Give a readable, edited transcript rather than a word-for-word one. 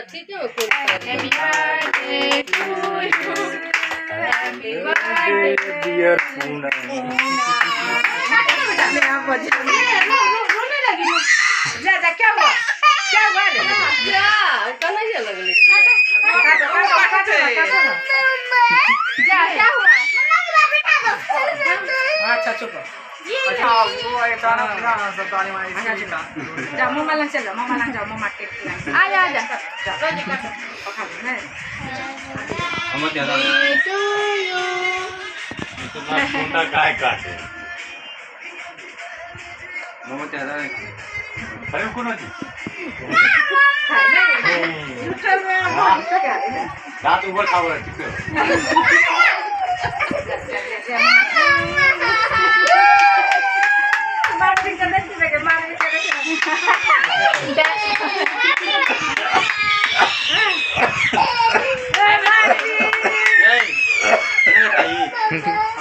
ठीक है happy birthday to you happy birthday dear Poonam रोने लगी जा जा क्या हुआ रे जा कहाँ जा लगली जा क्या हुआ अच्छा चुप अच्छा वो ऐसा ना सब ताली मारी जा मम्मा लंग चलो मम्मा लंग जाओ मम्मा केक खिलाएंगे आ जा रोजी काटो पका ले हम ज्यादा टू यू तो बात छोटा काय काटे हम ज्यादा अरे कौन है रात ऊपर खाओ ठीक है मारने का नहीं लगे मारने का नहीं नहीं नहीं